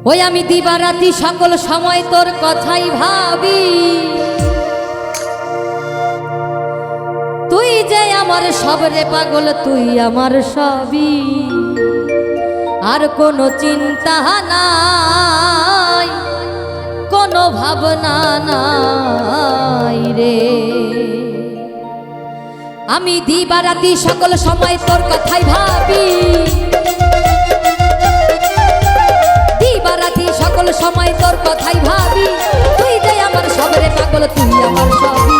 ওই আমি দিবারাতি সকল সময় তোর কথাই ভাবি, তুই যে আমার সবরে পাগল, তুই আমার সবই, আর কোনো চিন্তা নাই, কোনো ভাবনা নাই রে। আমি দিবারাতি সকল সময় তোর কথাই ভাবি, দিবারাতি সকল সময় তোর কথাই ভাবি, তুই যে আমার সবরে পাগল, তুই আমার সবই,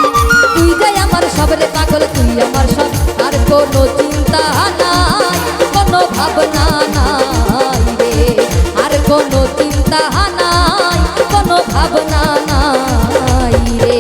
তুই যে আমার সবরে পাগল, তুই আমার সব, আর কোনো চিন্তা নাই, কোনো ভাবনা নাই রে, আর কোনো চিন্তা নাই, কোনো ভাবনা নাই রে।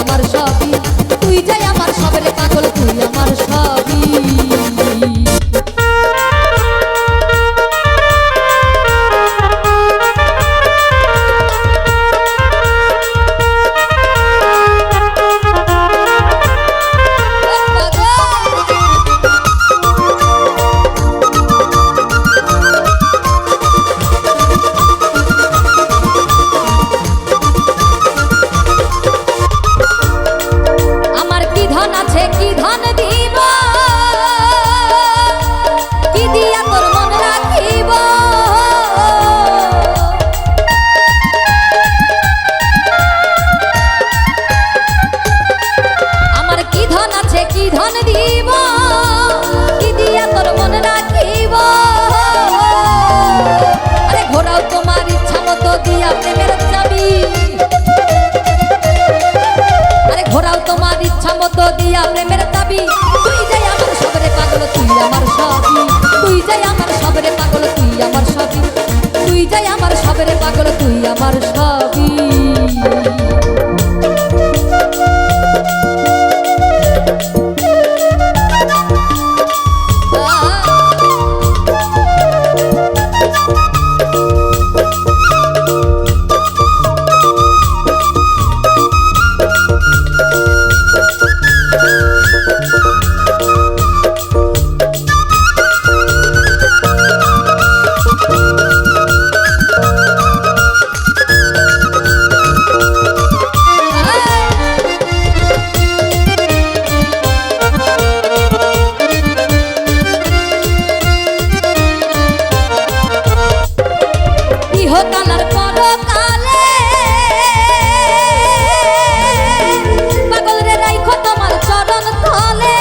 আমার সবই, তুই যাই আমার সবরে পাগল, তুই আমার সবই। প্রেমের দাবি, তুই যাই আমার সবরে পাগল, তুই আমার সবই, তুই যাই আমার সবরে পাগল, তুই আমার সবই, তুই যাই আমার সবরে পাগল, তুই আমার সবই। কালার পরকালে পাগল রে রাইখো তোমার চরণ তলে,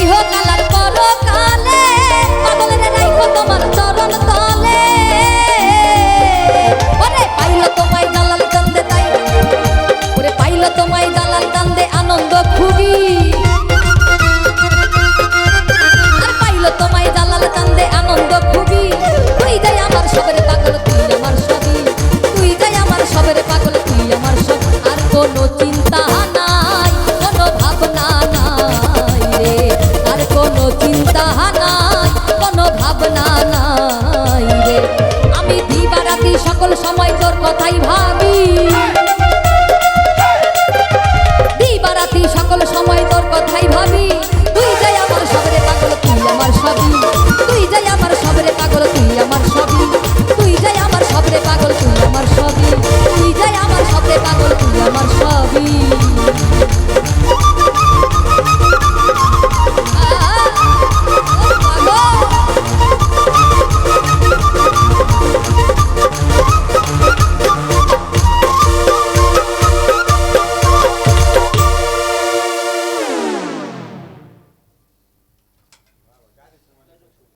ইহো কালার পরকালে পাগল রে রাইখো তোমার চরণ তলে। ওরে পাইলো তোমায় দালাল কান্দে, তাই ওরে পাইলো তোমায় দালাল কান্দে আনন্দ খুবই, তোমায় দালাল কান্দে আনন্দ খুবই, তুই যাই আমার সবরে পাগল, তুই আমার সবই, তুই যাই আমার সবরে পাগল, তুই আমার সব, আর কোনো চিন্তা